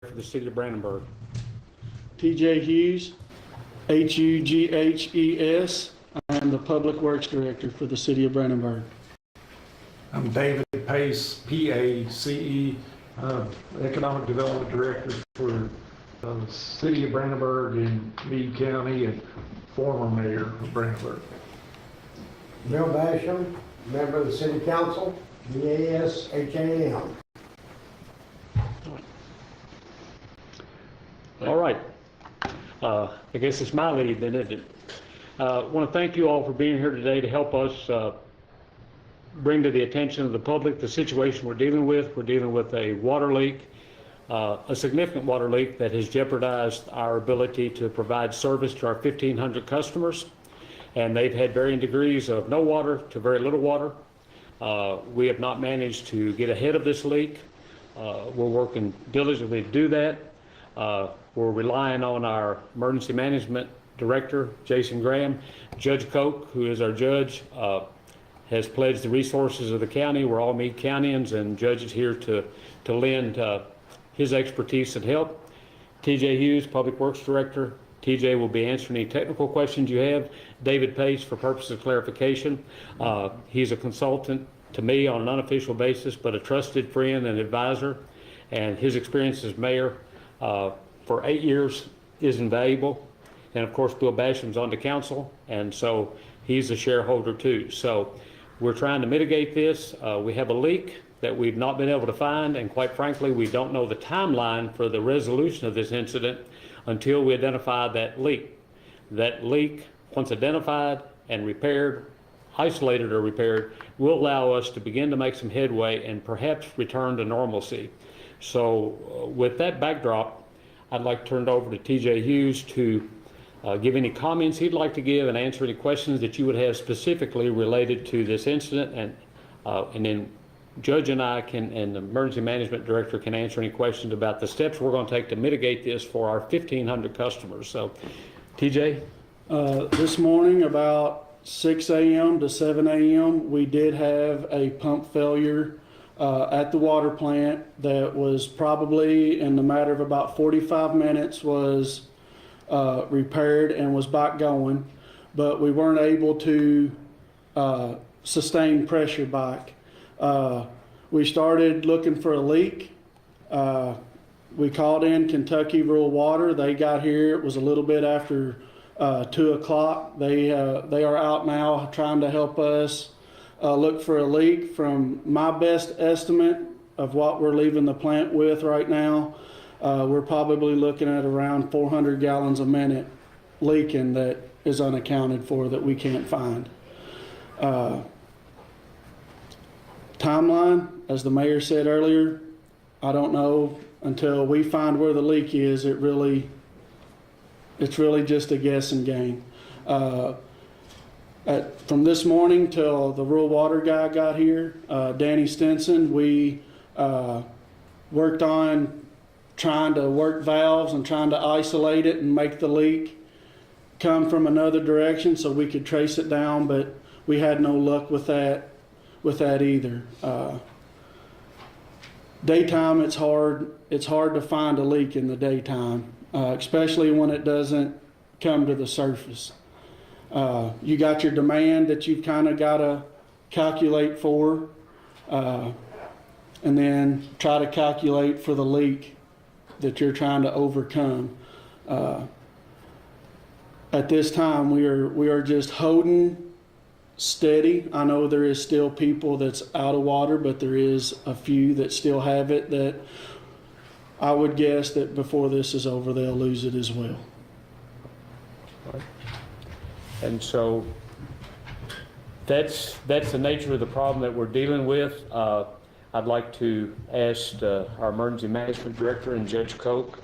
for the city of Brandenburg. TJ Hughes, Hughes. I am the Public Works Director for the city of Brandenburg. I'm David Pace, PACE, Economic Development Director for the City of Brandenburg and Meade County and former mayor of Brandenburg. Bill Basham, member of the City Council, BASHAM. All right. I guess it's my lead then, isn't it? I want to thank you all for being here today to help us bring to the attention of the public the situation we're dealing with. We're dealing with a water leak, a significant water leak that has jeopardized our ability to provide service to our 1,500 customers. And they've had varying degrees of no water to very little water. We have not managed to get ahead of this leak. We're working diligently to do that. We're relying on our emergency management director, Jason Graham. Judge Koch, who is our judge, has pledged the resources of the county. We're all Meade Countyans, and Judge is here to lend his expertise and help. TJ Hughes, Public Works Director. TJ will be answering any technical questions you have. David Pace, for purposes of clarification. He's a consultant to me on an unofficial basis, but a trusted friend and advisor. And his experience as mayor for 8 years is invaluable. And of course, Bill Basham's on the council, and so he's a shareholder too. So we're trying to mitigate this. We have a leak that we've not been able to find, and quite frankly, we don't know the timeline for the resolution of this incident until we identify that leak. That leak, once identified and repaired, isolated or repaired, will allow us to begin to make some headway and perhaps return to normalcy. So with that backdrop, I'd like to turn it over to TJ Hughes to give any comments he'd like to give and answer any questions that you would have specifically related to this incident, and then Judge and I can, and the emergency management director can answer any questions about the steps we're going to take to mitigate this for our 1,500 customers. So, TJ? This morning about 6 a.m. to 7 a.m. we did have a pump failure at the water plant that was probably in the matter of about 45 minutes was repaired and was back going, but we weren't able to sustain pressure back. We started looking for a leak. We called in Kentucky Rural Water. They got here. It was a little bit after 2 o'clock. They are out now trying to help us look for a leak. From my best estimate of what we're leaving the plant with right now, we're probably looking at around 400 gallons a minute leaking that is unaccounted for that we can't find. Timeline, as the mayor said earlier, I don't know until we find where the leak is. It's really just a guessing game. From this morning till the rural water guy got here, Danny Stinson, we worked on trying to work valves and trying to isolate it and make the leak come from another direction so we could trace it down, but we had no luck with that either. Daytime, it's hard to find a leak in the daytime, especially when it doesn't come to the surface. You got your demand that you've kind of got to calculate for, and then try to calculate for the leak that you're trying to overcome. At this time, we are just holding steady. I know there is still people that's out of water, but there is a few that still have it that I would guess that before this is over, they'll lose it as well. And so that's the nature of the problem that we're dealing with. I'd like to ask our emergency management director and Judge Koch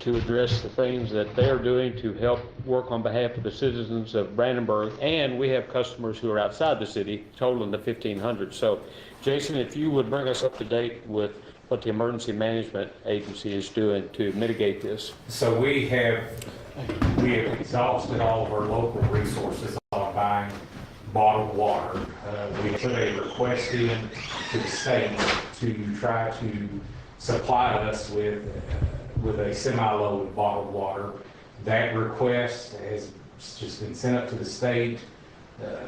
to address the things that they're doing to help work on behalf of the citizens of Brandenburg. And we have customers who are outside the city, totaling the 1,500. So, Jason, if you would bring us up to date with what the emergency management agency is doing to mitigate this. So we have exhausted all of our local resources on buying bottled water. We put a request in to the state to try to supply us with with a semi-load of bottled water. That request has just been sent up to the state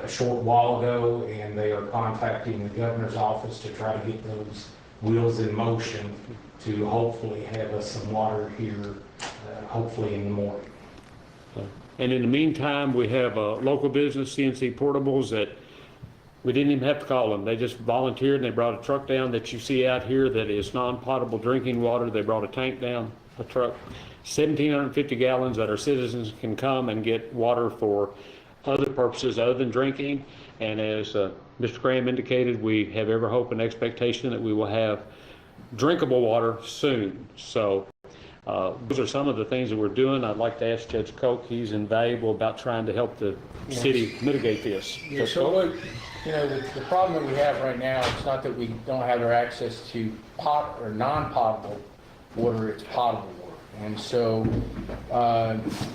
a short while ago, and they are contacting the governor's office to try to get those wheels in motion to hopefully have us some water here, hopefully in the morning. And in the meantime, we have a local business, CNC Portables, that we didn't even have to call them. They just volunteered and they brought a truck down that you see out here that is non-potable drinking water. They brought a tank down, a truck, 1,750 gallons that our citizens can come and get water for other purposes other than drinking. And as Mr. Graham indicated, we have every hope and expectation that we will have drinkable water soon. So those are some of the things that we're doing. I'd like to ask Judge Koch. He's invaluable about trying to help the city mitigate this. Yeah, Judge so Koch? what, the problem that we have right now, it's not that we don't have our access to pot or non-potable water, it's potable water. And so,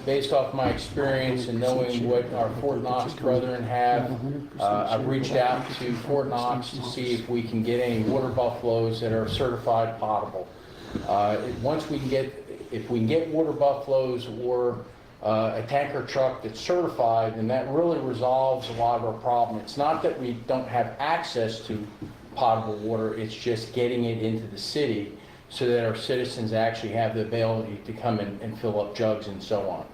based off my experience and knowing what our Fort Knox brethren have, I've reached out to Fort Knox to see if we can get any water buffaloes that are certified potable. Once we can if we can get water buffaloes or a tanker truck that's certified, then that really resolves a lot of our problem. It's not that we don't have access to potable water, it's just getting it into the city so that our citizens actually have the ability to come and fill up jugs and so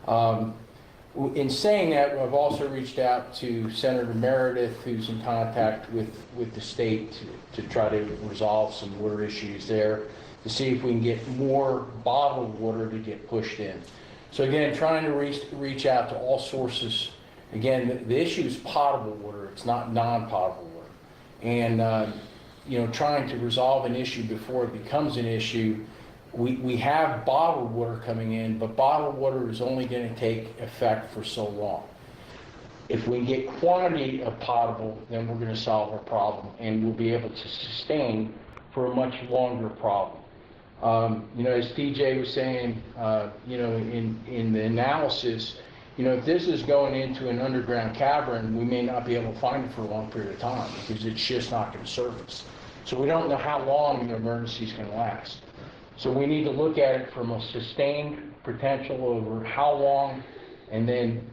on. In saying that, I've also reached out to Senator Meredith, who's in contact with the state to try to resolve some water issues there, to see if we can get more bottled water to get pushed in. So again, trying to reach out to all sources. Again, the issue is potable water, it's not non-potable water. And trying to resolve an issue before it becomes an issue. We have bottled water coming in, but bottled water is only going to take effect for so long. If we get quantity of potable, then we're going to solve our problem, and we'll be able to sustain for a much longer problem. As TJ was saying, in the analysis, if this is going into an underground cavern, we may not be able to find it for a long period of time because it's just not going to surface. So we don't know how long the emergency is going to last. So we need to look at it from a sustained potential over how long, and then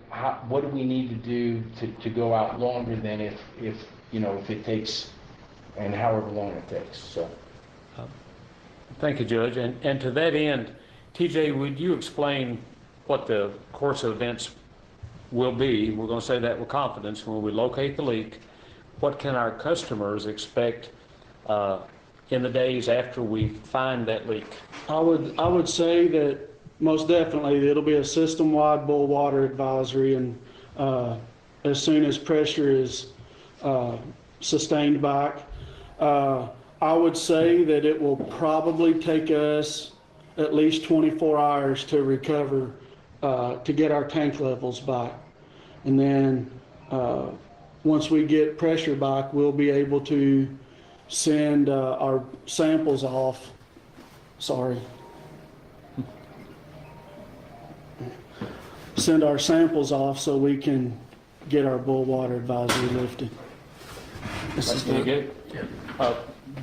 what do we need to do to go out longer than if it takes, and however long it takes. So. Thank you, Judge. And to that end, TJ, would you explain what the course of events will be? We're going to say that with confidence. When we locate the leak, what can our customers expect in the days after we find that leak? I would say that most definitely it'll be a system-wide boil water advisory, and as soon as pressure is sustained back, I would say that it will probably take us at least 24 hours to recover, to get our tank levels back. And then once we get pressure back, we'll be able to send our samples off. Send our samples off so we can get our boil water advisory lifted. This is Pretty good.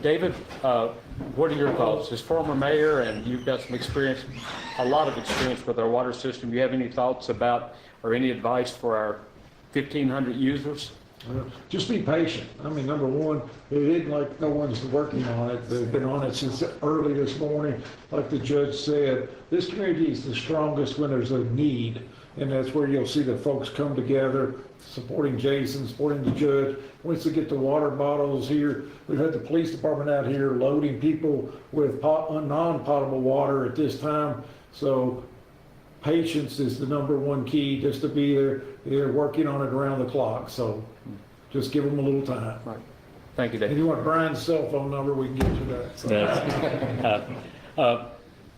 David, what are your thoughts? As former mayor, and you've got some experience, a lot of experience with our water system, do you have any thoughts about or any advice for our 1,500 users? Just be patient. I mean, number one, it isn't like no one's working on it. They've been on it since early this morning. Like the judge said, this community is the strongest when there's a need. And that's where you'll see the folks come together, supporting Jason, supporting the judge. Once they get the water bottles here, we've had the police department out here loading people with non-potable water at this time. So patience is the number one key, just to be there. They're working on it around the clock. So just give them a little time. Right. Thank you, If David. you want Brian's cell phone number, we can get you that. So.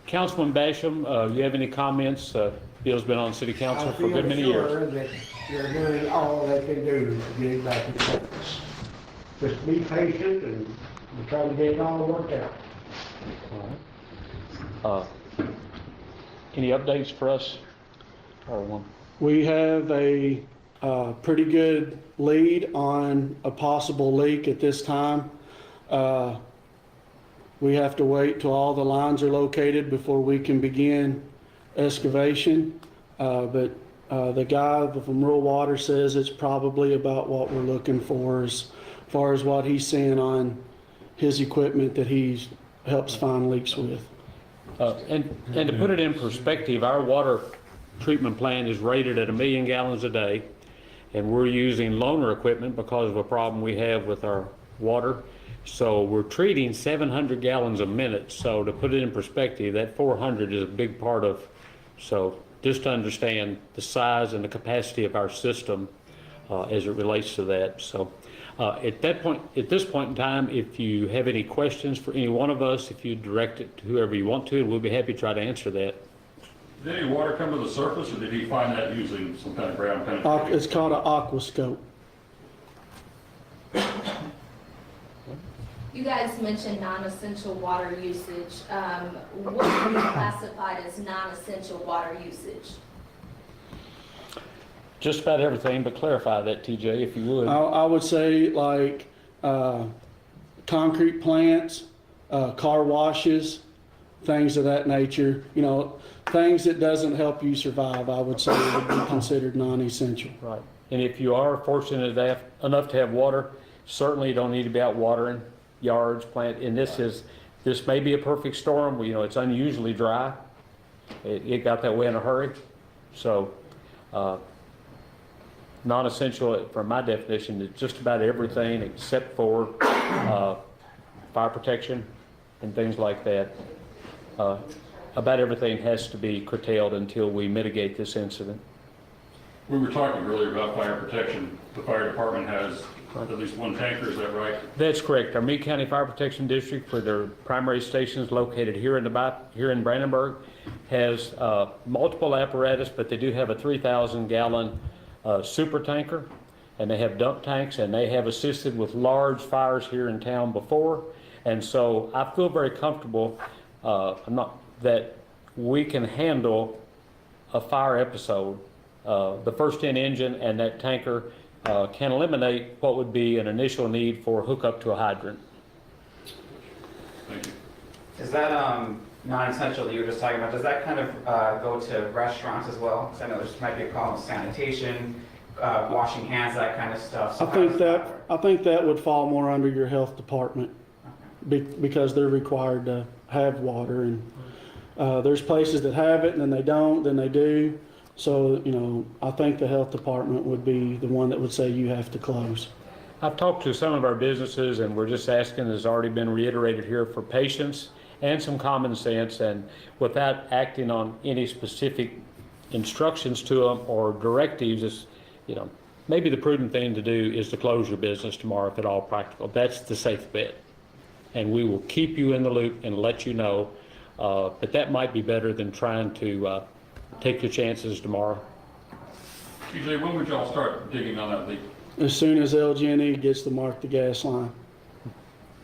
Councilman Basham, you have any comments? Bill's been on city council for a good many years. I feel sure that you're doing all they can do to get it back in focus. Just be patient and we'll try to get it all worked out. Any updates for us? We have a pretty good lead on a possible leak at this time. We have to wait till all the lines are located before we can begin excavation. But the guy from Rural Water says it's probably about what we're looking for as far as what he's seeing on his equipment that he helps find leaks with. And to put it in perspective, our water treatment plant is rated at 1 million gallons a day, and we're using loaner equipment because of a problem we have with our water. So we're treating 700 gallons a minute. So to put it in perspective, that 400 is a big part of, so just to understand the size and the capacity of our system as it relates to that. So at this point in time, if you have any questions for any one of us, if you direct it to whoever you want to, and we'll be happy to try to answer that. Did any water come to the surface, or did he find that using some kind of ground penetrating? It's called an aquascope. You guys mentioned non-essential water usage. What would be classified as non-essential water usage? Just about everything, but clarify that, TJ, if you would. I would say like concrete plants, car washes, things of that nature. You know, things that doesn't help you survive, I would say would be considered non-essential. Right. And if you are fortunate enough to have water, certainly you don't need to be out watering yards, and this may be a perfect storm. You know, it's unusually dry. It got that way in a hurry. So non-essential, from my definition, is just about everything except for fire protection and things like that. About everything has to be curtailed until we mitigate this incident. We were talking earlier about fire protection. The fire department has at least one tanker, is that right? That's correct. Our Meade County Fire Protection District, for their primary stations located here in Brandenburg, has multiple apparatus, but they do have a 3,000 gallon super tanker, and they have dump tanks, and they have assisted with large fires here in town before. And so I feel very comfortable that we can handle a fire episode. The first 10 engine and that tanker can eliminate what would be an initial need for hookup to a hydrant. Thank you. Is that non-essential that you were just talking about, does that kind of go to restaurants as well? Because I know there might be a problem with sanitation, washing hands, that kind of stuff. So I think that would fall more under your health department because they're required to have water, and there's places that have it and then they don't, then they do. So, you know, I think the health department would be the one that would say you have to close. I've talked to some of our businesses, and we're just asking, as already been reiterated here, for patience and some common sense, and without acting on any specific instructions to them or directives, is, you know, maybe the prudent thing to do is to close your business tomorrow if at all practical. That's the safe bet. And we will keep you in the loop and let you know, but that might be better than trying to take your chances tomorrow. TJ, when would y'all start digging on that leak? As soon as LG&E gets to mark the gas line.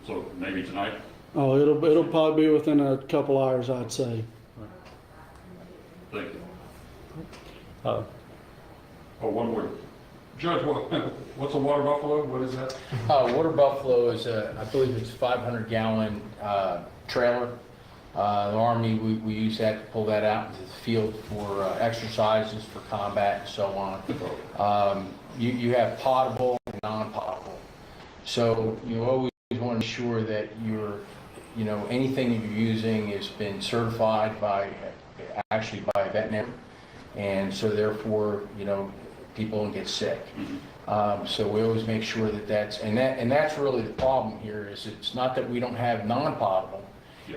So maybe tonight? Oh, it'll probably be within a couple hours, I'd say. Thank you. Uh, Oh, one more. Judge, what's a water buffalo? What is that? Water buffalo is I believe it's a 500 gallon trailer. The Army, we use that to pull that out into the field for exercises, for combat, and so on. You have potable and non-potable. So you always want to ensure that anything that you're using has been certified by a veterinarian. And so therefore, people don't get sick. So we always make sure that's really the problem here. Is it's not that we don't have non-potable.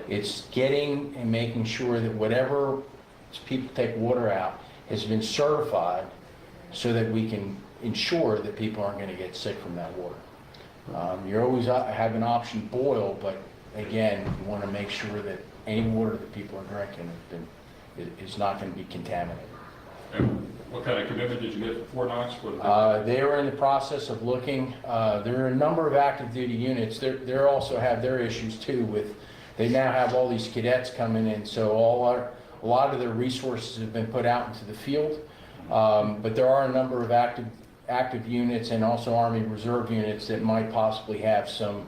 It's getting and making sure that whatever people take water out has been certified so that we can ensure that people aren't going to get sick from that water. You always have an option boil, but again, you want to make sure that any water that people are drinking is not going to be contaminated. And what kind of commitment did you get for Fort Knox? They are in the process of looking. There are a number of active duty units. They also have their issues too. They now have all these cadets coming in, so a lot of their resources have been put out into the field. But there are a number of active units and also Army Reserve units that might possibly have some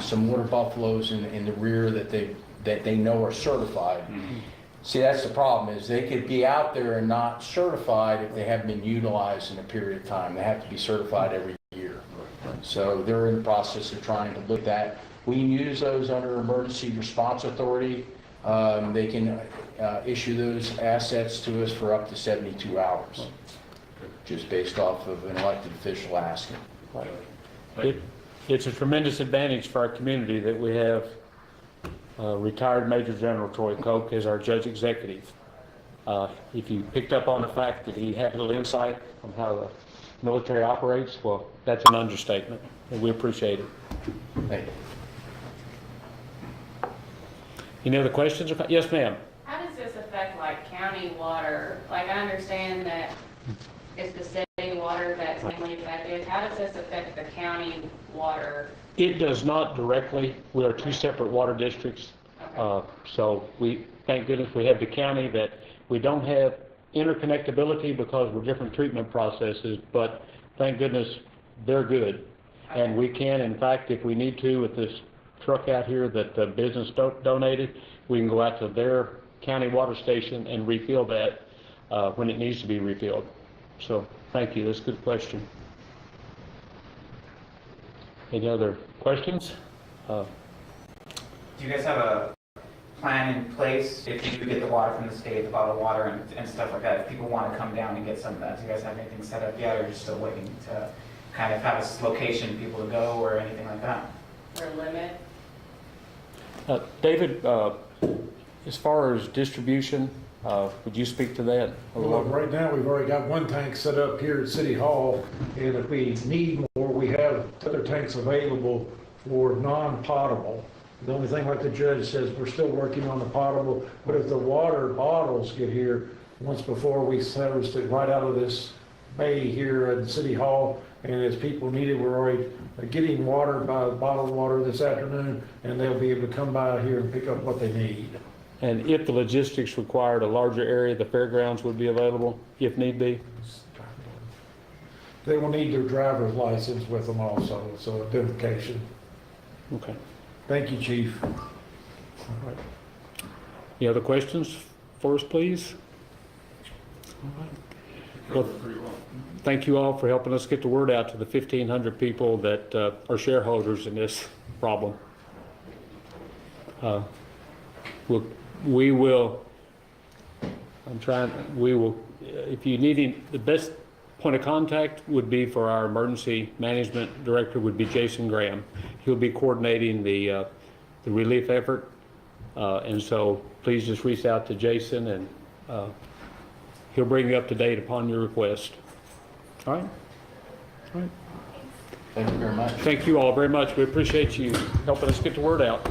some water buffaloes in the rear that they know are certified. See, that's the problem, is they could be out there and not certified if they haven't been utilized in a period of time. They have to be certified every year. So they're in the process of trying to look at that. We can use those under emergency response authority. They can issue those assets to us for up to 72 hours, just based off of an elected official asking. It's a tremendous advantage for our community that we have retired Major General Troy Koch as our judge executive. If you picked up on the fact that he had a little insight on how the military operates, well, that's an understatement, and we appreciate it. Thank you. Any other questions? Yes, ma'am. How does this affect like county water? Like I understand that it's the city water that's mainly affected. How does this affect the county water? It does not directly. We are two separate water districts. So we, thank goodness we have the county, that we don't have interconnectability because we're different treatment processes, but thank goodness they're good. And we can, in fact, if we need to, with this truck out here that the business donated, we can go out to their county water station and refill that when it needs to be refilled. So thank you, that's a good question. Any other questions? Do you guys have a plan in place if you do get the water from the state, the bottled water and stuff like that? If people want to come down and get some of that, do you guys have anything set up yet, or are you still waiting to kind of have a location for people to go or anything like that? Or limit? David, as far as distribution, would you speak to that? Well, right now, we've already got one tank set up here at City Hall, and if we need more, we have other tanks available for non-potable. The only thing, like the judge says, we're still working on the potable, but if the water bottles get here, once before we serviced it right out of this bay here at City Hall, and as people need it, we're already getting water by bottled water this afternoon, and they'll be able to come by here and pick up what they need. And if the logistics required a larger area, the fairgrounds would be available if need be? They will need their driver's license with them also, so identification. Okay. Thank you, Chief. All right. Any other questions for us, please? All right. Well, thank you all for helping us get the word out to the 1,500 people that are shareholders in this problem. We will, if you need, the best point of contact would be for our emergency management director would be Jason Graham. He'll be coordinating the relief effort. And so please just reach out to Jason, and he'll bring you up to date upon your request. All right? All right. Thank you very much. Thank you all very much. We appreciate you helping us get the word out.